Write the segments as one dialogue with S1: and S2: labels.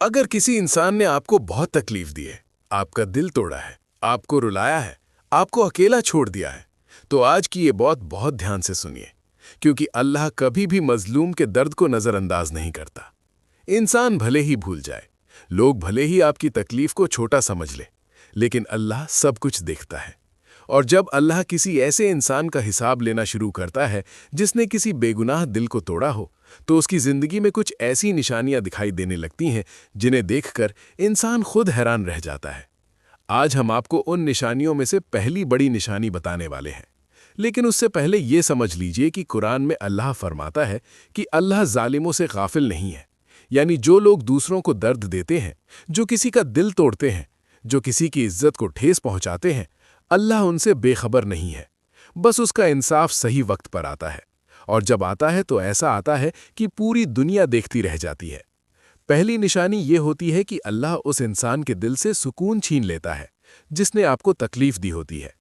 S1: अगर किसी इंसान ने आपको बहुत तकलीफ दी है, आपका दिल तोड़ा है, आपको रुलाया है, आपको अकेला छोड़ दिया है, तो आज की ये बात बहुत ध्यान से सुनिए, क्योंकि अल्लाह कभी भी मजलूम के दर्द को नजरअंदाज नहीं करता। इंसान भले ही भूल जाए, लोग भले ही आपकी तकलीफ को छोटा समझ ले, लेकिन अल्लाह सब कुछ देखता है। और जब अल्लाह किसी ऐसे इंसान का हिसाब लेना शुरू करता है जिसने किसी बेगुनाह दिल को तोड़ा हो, तो उसकी जिंदगी में कुछ ऐसी निशानियां दिखाई देने लगती हैं जिन्हें देखकर इंसान खुद हैरान रह जाता है। आज हम आपको उन निशानियों में से पहली बड़ी निशानी बताने वाले हैं, लेकिन उससे पहले ये समझ लीजिए कि कुरान में अल्लाह फरमाता है कि अल्लाह जालिमों से गाफिल नहीं है। यानी जो लोग दूसरों को दर्द देते हैं, जो किसी का दिल तोड़ते हैं, जो किसी की इज्जत को ठेस पहुंचाते हैं, अल्लाह उनसे बेखबर नहीं है। बस उसका इंसाफ सही वक्त पर आता है, और जब आता है तो ऐसा आता है कि पूरी दुनिया देखती रह जाती है। पहली निशानी ये होती है कि अल्लाह उस इंसान के दिल से सुकून छीन लेता है जिसने आपको तकलीफ दी होती है।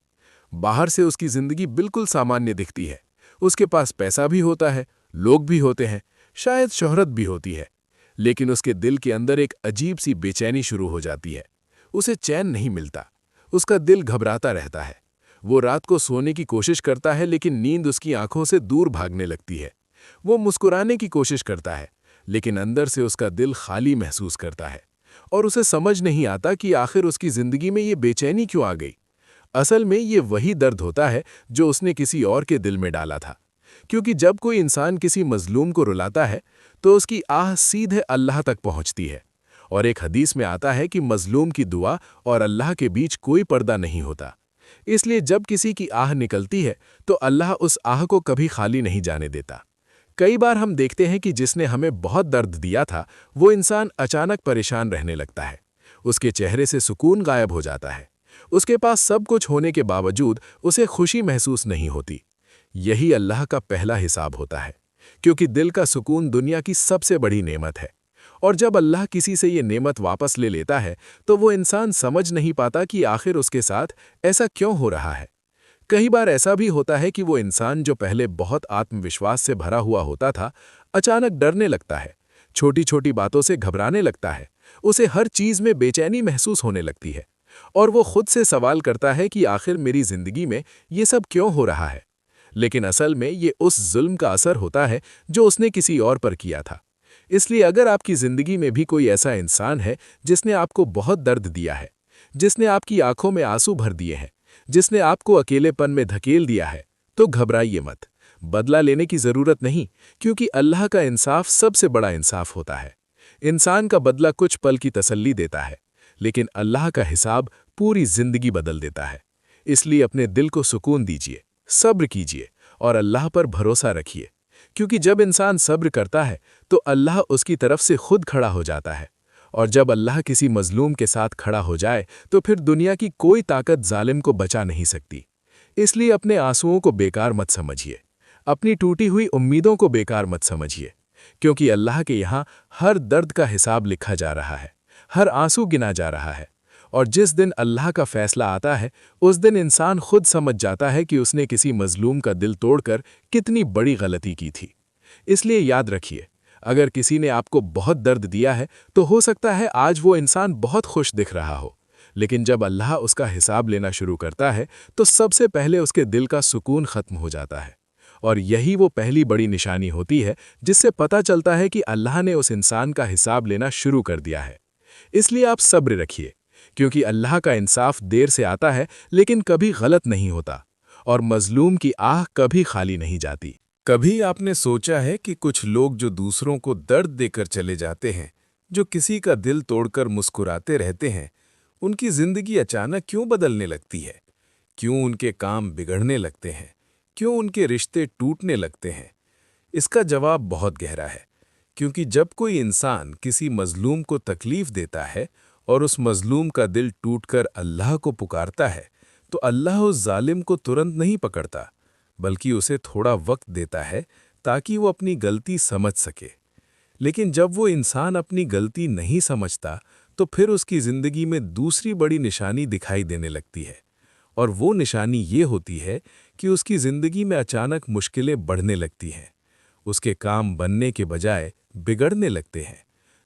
S1: बाहर से उसकी जिंदगी बिल्कुल सामान्य दिखती है, उसके पास पैसा भी होता है, लोग भी होते हैं, शायद शोहरत भी होती है, लेकिन उसके दिल के अंदर एक अजीब सी बेचैनी शुरू हो जाती है। उसे चैन नहीं मिलता, उसका दिल घबराता रहता है। वो रात को सोने की कोशिश करता है, लेकिन नींद उसकी आंखों से दूर भागने लगती है। वो मुस्कुराने की कोशिश करता है, लेकिन अंदर से उसका दिल खाली महसूस करता है, और उसे समझ नहीं आता कि आखिर उसकी जिंदगी में ये बेचैनी क्यों आ गई। असल में ये वही दर्द होता है जो उसने किसी और के दिल में डाला था। क्योंकि जब कोई इंसान किसी मजलूम को रुलाता है, तो उसकी आह सीधे अल्लाह तक पहुंचती है। और एक हदीस में आता है कि मजलूम की दुआ और अल्लाह के बीच कोई पर्दा नहीं होता। इसलिए जब किसी की आह निकलती है, तो अल्लाह उस आह को कभी खाली नहीं जाने देता। कई बार हम देखते हैं कि जिसने हमें बहुत दर्द दिया था, वो इंसान अचानक परेशान रहने लगता है। उसके चेहरे से सुकून गायब हो जाता है। उसके पास सब कुछ होने के बावजूद उसे खुशी महसूस नहीं होती। यही अल्लाह का पहला हिसाब होता है, क्योंकि दिल का सुकून दुनिया की सबसे बड़ी नेमत है। और जब अल्लाह किसी से ये नेमत वापस ले लेता है, तो वो इंसान समझ नहीं पाता कि आखिर उसके साथ ऐसा क्यों हो रहा है। कई बार ऐसा भी होता है कि वो इंसान जो पहले बहुत आत्मविश्वास से भरा हुआ होता था, अचानक डरने लगता है, छोटी छोटी बातों से घबराने लगता है, उसे हर चीज में बेचैनी महसूस होने लगती है, और वो खुद से सवाल करता है कि आखिर मेरी जिंदगी में ये सब क्यों हो रहा है। लेकिन असल में ये उस जुल्म का असर होता है जो उसने किसी और पर किया था। इसलिए अगर आपकी जिंदगी में भी कोई ऐसा इंसान है जिसने आपको बहुत दर्द दिया है, जिसने आपकी आंखों में आंसू भर दिए हैं, जिसने आपको अकेलेपन में धकेल दिया है, तो घबराइए मत। बदला लेने की जरूरत नहीं, क्योंकि अल्लाह का इंसाफ सबसे बड़ा इंसाफ होता है। इंसान का बदला कुछ पल की तसल्ली देता है, लेकिन अल्लाह का हिसाब पूरी जिंदगी बदल देता है। इसलिए अपने दिल को सुकून दीजिए, सब्र कीजिए और अल्लाह पर भरोसा रखिए, क्योंकि जब इंसान सब्र करता है तो अल्लाह उसकी तरफ से खुद खड़ा हो जाता है। और जब अल्लाह किसी मजलूम के साथ खड़ा हो जाए, तो फिर दुनिया की कोई ताकत जालिम को बचा नहीं सकती। इसलिए अपने आंसुओं को बेकार मत समझिए, अपनी टूटी हुई उम्मीदों को बेकार मत समझिए, क्योंकि अल्लाह के यहाँ हर दर्द का हिसाब लिखा जा रहा है, हर आंसू गिना जा रहा है। और जिस दिन अल्लाह का फैसला आता है, उस दिन इंसान खुद समझ जाता है कि उसने किसी मजलूम का दिल तोड़कर कितनी बड़ी गलती की थी। इसलिए याद रखिए, अगर किसी ने आपको बहुत दर्द दिया है, तो हो सकता है आज वो इंसान बहुत खुश दिख रहा हो, लेकिन जब अल्लाह उसका हिसाब लेना शुरू करता है, तो सबसे पहले उसके दिल का सुकून खत्म हो जाता है। और यही वो पहली बड़ी निशानी होती है जिससे पता चलता है कि अल्लाह ने उस इंसान का हिसाब लेना शुरू कर दिया है। इसलिए आप सब्र रखिए, क्योंकि अल्लाह का इंसाफ देर से आता है, लेकिन कभी गलत नहीं होता, और मजलूम की आह कभी खाली नहीं जाती।
S2: कभी आपने सोचा है कि कुछ लोग जो दूसरों को दर्द देकर चले जाते हैं, जो किसी का दिल तोड़कर मुस्कुराते रहते हैं, उनकी जिंदगी अचानक क्यों बदलने लगती है? क्यों उनके काम बिगड़ने लगते हैं? क्यों उनके रिश्ते टूटने लगते हैं? इसका जवाब बहुत गहरा है, क्योंकि जब कोई इंसान किसी मजलूम को तकलीफ देता है और उस मजलूम का दिल टूटकर अल्लाह को पुकारता है, तो अल्लाह उस जालिम को तुरंत नहीं पकड़ता, बल्कि उसे थोड़ा वक्त देता है ताकि वो अपनी गलती समझ सके। लेकिन जब वो इंसान अपनी गलती नहीं समझता, तो फिर उसकी जिंदगी में दूसरी बड़ी निशानी दिखाई देने लगती है। और वो निशानी ये होती है कि उसकी जिंदगी में अचानक मुश्किलें बढ़ने लगती हैं। उसके काम बनने के बजाय बिगड़ने लगते हैं।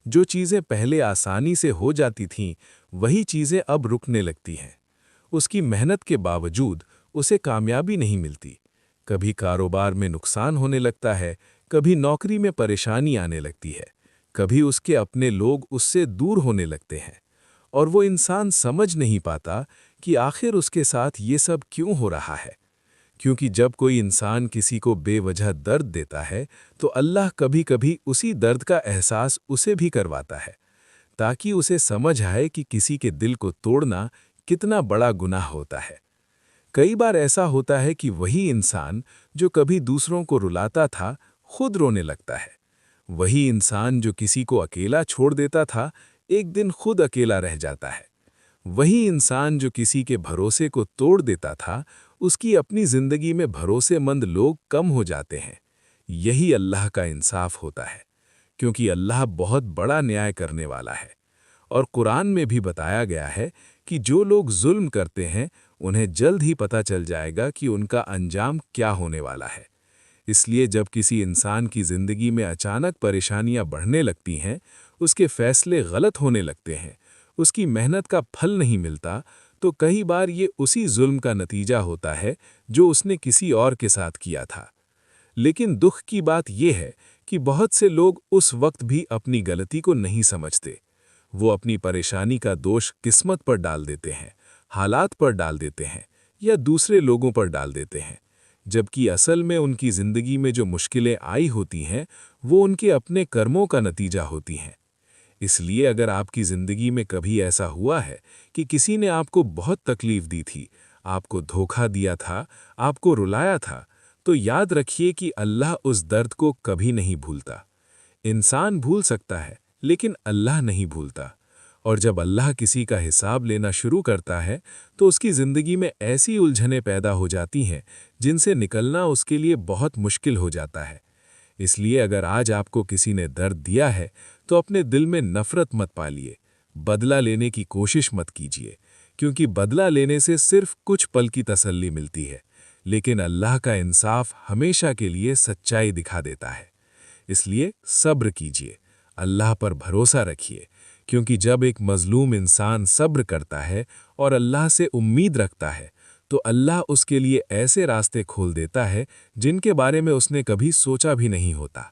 S2: जो चीज़ें पहले आसानी से हो जाती थीं, वही चीज़ें अब रुकने लगती हैं। उसकी मेहनत के बावजूद उसे कामयाबी नहीं मिलती। कभी कारोबार में नुकसान होने लगता है, कभी नौकरी में परेशानी आने लगती है, कभी उसके अपने लोग उससे दूर होने लगते हैं। और वो इंसान समझ नहीं पाता कि आखिर उसके साथ ये सब क्यों हो रहा है। क्योंकि जब कोई इंसान किसी को बेवजह दर्द देता है, तो अल्लाह कभी-कभी उसी दर्द का एहसास उसे भी करवाता है, ताकि उसे समझ आए कि किसी के दिल को तोड़ना कितना बड़ा गुनाह होता है। कई बार ऐसा होता है कि वही इंसान जो कभी दूसरों को रुलाता था, खुद रोने लगता है। वही इंसान जो किसी को अकेला छोड़ देता था, एक दिन खुद अकेला रह जाता है। वही इंसान जो किसी के भरोसे को तोड़ देता था, उसकी अपनी जिंदगी में भरोसेमंद लोग कम हो जाते हैं। यही अल्लाह का इंसाफ होता है, क्योंकि अल्लाह बहुत बड़ा न्याय करने वाला है। और कुरान में भी बताया गया है कि जो लोग जुल्म करते हैं, उन्हें जल्द ही पता चल जाएगा कि उनका अंजाम क्या होने वाला है। इसलिए जब किसी इंसान की जिंदगी में अचानक परेशानियां बढ़ने लगती हैं, उसके फैसले गलत होने लगते हैं, उसकी मेहनत का फल नहीं मिलता, तो कई बार ये उसी जुल्म का नतीजा होता है जो उसने किसी और के साथ किया था। लेकिन दुख की बात यह है कि बहुत से लोग उस वक्त भी अपनी गलती को नहीं समझते। वो अपनी परेशानी का दोष किस्मत पर डाल देते हैं, हालात पर डाल देते हैं या दूसरे लोगों पर डाल देते हैं, जबकि असल में उनकी जिंदगी में जो मुश्किलें आई होती हैं, वो उनके अपने कर्मों का नतीजा होती हैं। इसलिए अगर आपकी जिंदगी में कभी ऐसा हुआ है कि किसी ने आपको बहुत तकलीफ दी थी, आपको धोखा दिया था, आपको रुलाया था, तो याद रखिए कि अल्लाह उस दर्द को कभी नहीं भूलता। इंसान भूल सकता है, लेकिन अल्लाह नहीं भूलता। और जब अल्लाह किसी का हिसाब लेना शुरू करता है, तो उसकी ज़िंदगी में ऐसी उलझनें पैदा हो जाती हैं जिनसे निकलना उसके लिए बहुत मुश्किल हो जाता है। इसलिए अगर आज आपको किसी ने दर्द दिया है, तो अपने दिल में नफ़रत मत पालिए, बदला लेने की कोशिश मत कीजिए, क्योंकि बदला लेने से सिर्फ कुछ पल की तसल्ली मिलती है, लेकिन अल्लाह का इंसाफ हमेशा के लिए सच्चाई दिखा देता है। इसलिए सब्र कीजिए, अल्लाह पर भरोसा रखिए, क्योंकि जब एक मजलूम इंसान सब्र करता है और अल्लाह से उम्मीद रखता है, तो अल्लाह उसके लिए ऐसे रास्ते खोल देता है जिनके बारे में उसने कभी सोचा भी नहीं होता।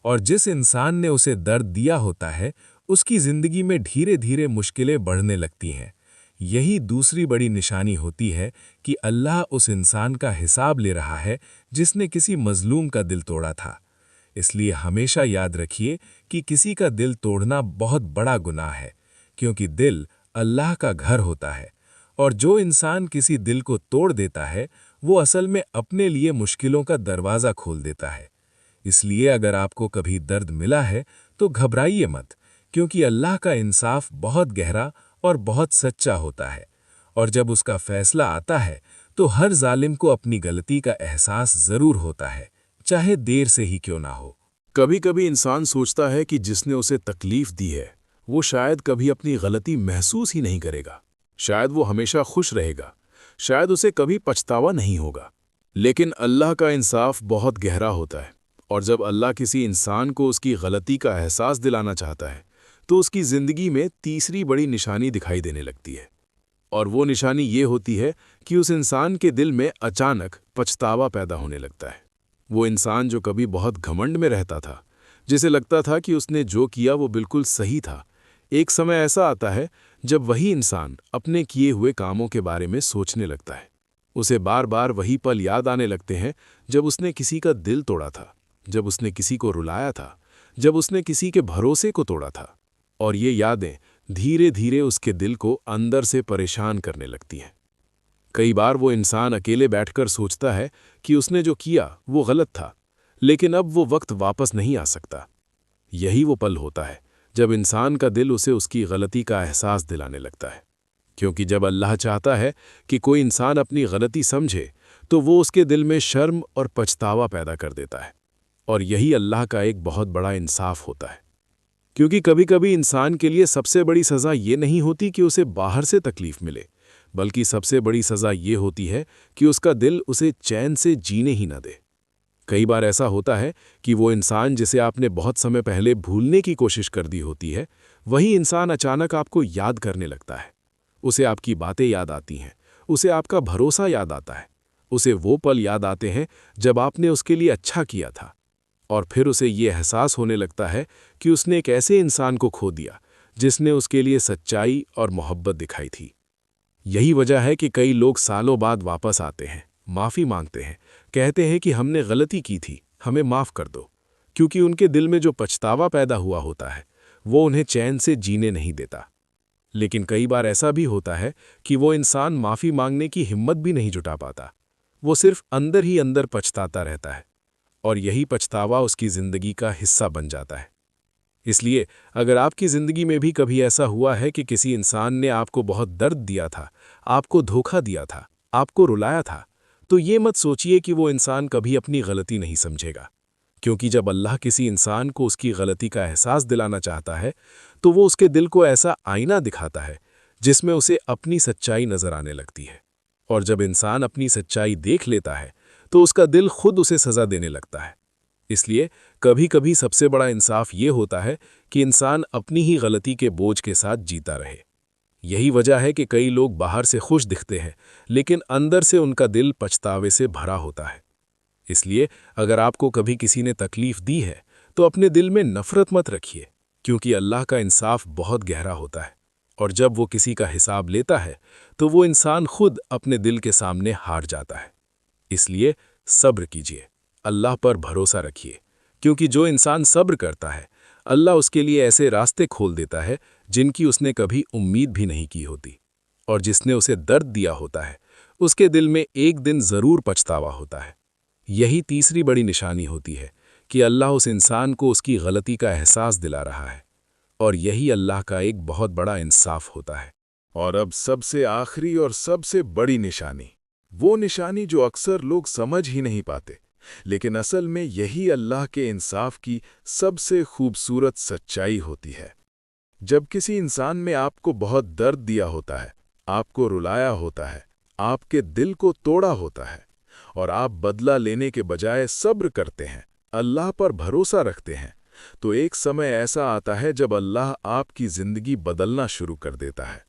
S2: और जिस इंसान ने उसे दर्द दिया होता है, उसकी ज़िंदगी में धीरे धीरे मुश्किलें बढ़ने लगती हैं। यही दूसरी बड़ी निशानी होती है कि अल्लाह उस इंसान का हिसाब ले रहा है जिसने किसी मजलूम का दिल तोड़ा था। इसलिए हमेशा याद रखिए कि किसी का दिल तोड़ना बहुत बड़ा गुनाह है, क्योंकि दिल अल्लाह का घर होता है, और जो इंसान किसी दिल को तोड़ देता है, वो असल में अपने लिए मुश्किलों का दरवाज़ा खोल देता है। इसलिए अगर आपको कभी दर्द मिला है, तो घबराइए मत, क्योंकि अल्लाह का इंसाफ बहुत गहरा और बहुत सच्चा होता है, और जब उसका फैसला आता है, तो हर जालिम को अपनी गलती का एहसास ज़रूर होता है, चाहे देर से ही क्यों ना हो।
S1: कभी कभी इंसान सोचता है कि जिसने उसे तकलीफ दी है, वो शायद कभी अपनी गलती महसूस ही नहीं करेगा, शायद वो हमेशा खुश रहेगा, शायद उसे कभी पछतावा नहीं होगा। लेकिन अल्लाह का इंसाफ बहुत गहरा होता है, और जब अल्लाह किसी इंसान को उसकी गलती का एहसास दिलाना चाहता है, तो उसकी ज़िंदगी में तीसरी बड़ी निशानी दिखाई देने लगती है। और वो निशानी ये होती है कि उस इंसान के दिल में अचानक पछतावा पैदा होने लगता है। वो इंसान जो कभी बहुत घमंड में रहता था, जिसे लगता था कि उसने जो किया वो बिल्कुल सही था, एक समय ऐसा आता है जब वही इंसान अपने किए हुए कामों के बारे में सोचने लगता है। उसे बार बार वही पल याद आने लगते हैं जब उसने किसी का दिल तोड़ा था, जब उसने किसी को रुलाया था, जब उसने किसी के भरोसे को तोड़ा था। और ये यादें धीरे धीरे उसके दिल को अंदर से परेशान करने लगती हैं। कई बार वो इंसान अकेले बैठकर सोचता है कि उसने जो किया वो गलत था, लेकिन अब वो वक्त वापस नहीं आ सकता। यही वो पल होता है जब इंसान का दिल उसे उसकी गलती का एहसास दिलाने लगता है, क्योंकि जब अल्लाह चाहता है कि कोई इंसान अपनी गलती समझे, तो वो उसके दिल में शर्म और पछतावा पैदा कर देता है। और यही अल्लाह का एक बहुत बड़ा इंसाफ होता है, क्योंकि कभी कभी इंसान के लिए सबसे बड़ी सज़ा ये नहीं होती कि उसे बाहर से तकलीफ मिले, बल्कि सबसे बड़ी सज़ा ये होती है कि उसका दिल उसे चैन से जीने ही न दे।
S2: कई बार ऐसा होता है कि वो इंसान जिसे आपने बहुत समय पहले भूलने की कोशिश कर दी होती है, वही इंसान अचानक आपको याद करने लगता है। उसे आपकी बातें याद आती हैं, उसे आपका भरोसा याद आता है, उसे वो पल याद आते हैं जब आपने उसके लिए अच्छा किया था। और फिर उसे ये एहसास होने लगता है कि उसने एक ऐसे इंसान को खो दिया जिसने उसके लिए सच्चाई और मोहब्बत दिखाई थी। यही वजह है कि कई लोग सालों बाद वापस आते हैं, माफ़ी मांगते हैं, कहते हैं कि हमने गलती की थी, हमें माफ़ कर दो, क्योंकि उनके दिल में जो पछतावा पैदा हुआ होता है वो उन्हें चैन से जीने नहीं देता। लेकिन कई बार ऐसा भी होता है कि वो इंसान माफ़ी मांगने की हिम्मत भी नहीं जुटा पाता। वो सिर्फ अंदर ही अंदर पछताता रहता है और यही पछतावा उसकी ज़िंदगी का हिस्सा बन जाता है। इसलिए अगर आपकी ज़िंदगी में भी कभी ऐसा हुआ है कि किसी इंसान ने आपको बहुत दर्द दिया था, आपको धोखा दिया था, आपको रुलाया था, तो ये मत सोचिए कि वो इंसान कभी अपनी गलती नहीं समझेगा। क्योंकि जब अल्लाह किसी इंसान को उसकी गलती का एहसास दिलाना चाहता है, तो वो उसके दिल को ऐसा आईना दिखाता है जिसमें उसे अपनी सच्चाई नजर आने लगती है। और जब इंसान अपनी सच्चाई देख लेता है, तो उसका दिल खुद उसे सज़ा देने लगता है। इसलिए कभी कभी सबसे बड़ा इंसाफ ये होता है कि इंसान अपनी ही गलती के बोझ के साथ जीता रहे। यही वजह है कि कई लोग बाहर से खुश दिखते हैं, लेकिन अंदर से उनका दिल पछतावे से भरा होता है। इसलिए अगर आपको कभी किसी ने तकलीफ दी है, तो अपने दिल में नफरत मत रखिए, क्योंकि अल्लाह का इंसाफ बहुत गहरा होता है। और जब वो किसी का हिसाब लेता है, तो वो इंसान खुद अपने दिल के सामने हार जाता है। इसलिए सब्र कीजिए, अल्लाह पर भरोसा रखिए, क्योंकि जो इंसान सब्र करता है, अल्लाह उसके लिए ऐसे रास्ते खोल देता है जिनकी उसने कभी उम्मीद भी नहीं की होती। और जिसने उसे दर्द दिया होता है, उसके दिल में एक दिन ज़रूर पछतावा होता है। यही तीसरी बड़ी निशानी होती है कि अल्लाह उस इंसान को उसकी गलती का एहसास दिला रहा है, और यही अल्लाह का एक बहुत बड़ा इंसाफ होता है।
S1: और अब सबसे आखिरी और सबसे बड़ी निशानी, वो निशानी जो अक्सर लोग समझ ही नहीं पाते, लेकिन असल में यही अल्लाह के इंसाफ की सबसे खूबसूरत सच्चाई होती है। जब किसी इंसान में आपको बहुत दर्द दिया होता है, आपको रुलाया होता है, आपके दिल को तोड़ा होता है, और आप बदला लेने के बजाय सब्र करते हैं, अल्लाह पर भरोसा रखते हैं, तो एक समय ऐसा आता है जब अल्लाह आपकी ज़िंदगी बदलना शुरू कर देता है।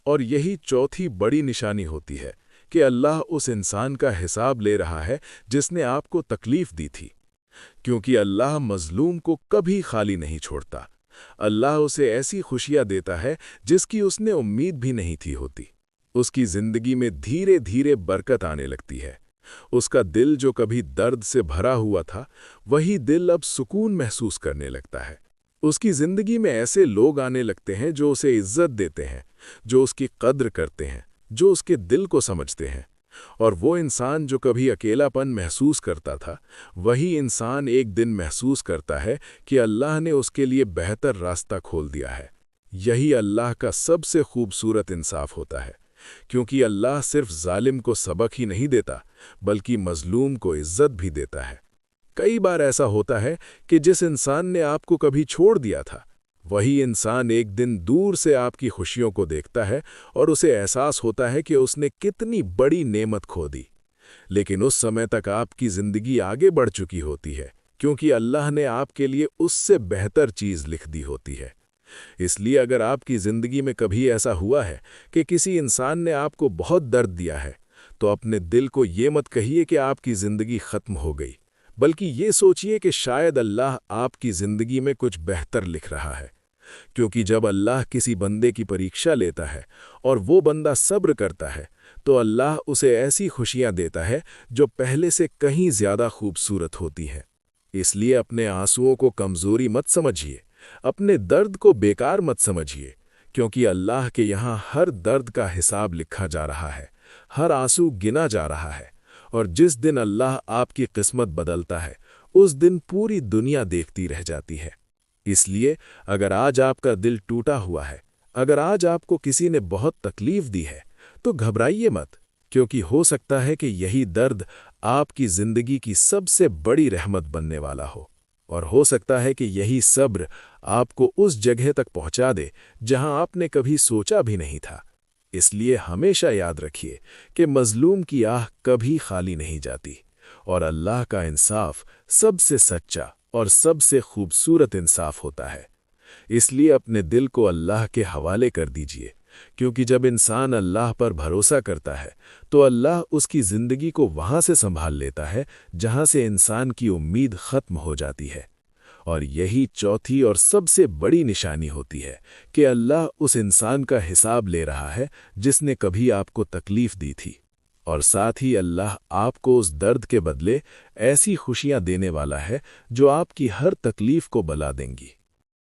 S1: और यही चौथी बड़ी निशानी होती है कि अल्लाह उस इंसान का हिसाब ले रहा है जिसने आपको तकलीफ दी थी, क्योंकि अल्लाह मजलूम को कभी खाली नहीं छोड़ता। अल्लाह उसे ऐसी खुशियां देता है जिसकी उसने उम्मीद भी नहीं थी होती। उसकी ज़िंदगी में धीरे धीरे बरकत आने लगती है। उसका दिल जो कभी दर्द से भरा हुआ था, वही दिल अब सुकून महसूस करने लगता है। उसकी ज़िंदगी में ऐसे लोग आने लगते हैं जो उसे इज्जत देते हैं, जो उसकी कद्र करते हैं, जो उसके दिल को समझते हैं। और वो इंसान जो कभी अकेलापन महसूस करता था, वही इंसान एक दिन महसूस करता है कि अल्लाह ने उसके लिए बेहतर रास्ता खोल दिया है। यही अल्लाह का सबसे खूबसूरत इंसाफ होता है, क्योंकि अल्लाह सिर्फ जालिम को सबक ही नहीं देता, बल्कि मजलूम को इज्जत भी देता है। कई बार ऐसा होता है कि जिस इंसान ने आपको कभी छोड़ दिया था, वही इंसान एक दिन दूर से आपकी खुशियों को देखता है और उसे एहसास होता है कि उसने कितनी बड़ी नेमत खो दी। लेकिन उस समय तक आपकी ज़िंदगी आगे बढ़ चुकी होती है, क्योंकि अल्लाह ने आपके लिए उससे बेहतर चीज़ लिख दी होती है। इसलिए अगर आपकी ज़िंदगी में कभी ऐसा हुआ है कि किसी इंसान ने आपको बहुत दर्द दिया है, तो अपने दिल को ये मत कहिए कि आपकी ज़िंदगी ख़त्म हो गई, बल्कि ये सोचिए कि शायद अल्लाह आपकी ज़िंदगी में कुछ बेहतर लिख रहा है। क्योंकि जब अल्लाह किसी बंदे की परीक्षा लेता है और वो बंदा सब्र करता है, तो अल्लाह उसे ऐसी खुशियां देता है जो पहले से कहीं ज़्यादा खूबसूरत होती हैं। इसलिए अपने आंसुओं को कमज़ोरी मत समझिए, अपने दर्द को बेकार मत समझिए, क्योंकि अल्लाह के यहाँ हर दर्द का हिसाब लिखा जा रहा है, हर आंसू गिना जा रहा है। और जिस दिन अल्लाह आपकी किस्मत बदलता है, उस दिन पूरी दुनिया देखती रह जाती है। इसलिए अगर आज आपका दिल टूटा हुआ है, अगर आज आपको किसी ने बहुत तकलीफ दी है, तो घबराइए मत, क्योंकि हो सकता है कि यही दर्द आपकी ज़िंदगी की सबसे बड़ी रहमत बनने वाला हो। और हो सकता है कि यही सब्र आपको उस जगह तक पहुंचा दे जहां आपने कभी सोचा भी नहीं था। इसलिए हमेशा याद रखिए कि मजलूम की आह कभी खाली नहीं जाती,
S2: और अल्लाह का इंसाफ सबसे सच्चा और सबसे खूबसूरत इंसाफ होता है। इसलिए अपने दिल को अल्लाह के हवाले कर दीजिए, क्योंकि जब इंसान अल्लाह पर भरोसा करता है तो अल्लाह उसकी ज़िंदगी को वहाँ से संभाल लेता है जहाँ से इंसान की उम्मीद ख़त्म हो जाती है। और यही चौथी और सबसे बड़ी निशानी होती है कि अल्लाह उस इंसान का हिसाब ले रहा है जिसने कभी आपको तकलीफ़ दी थी, और साथ ही अल्लाह आपको उस दर्द के बदले ऐसी खुशियाँ देने वाला है जो आपकी हर तकलीफ़ को भुला देंगी।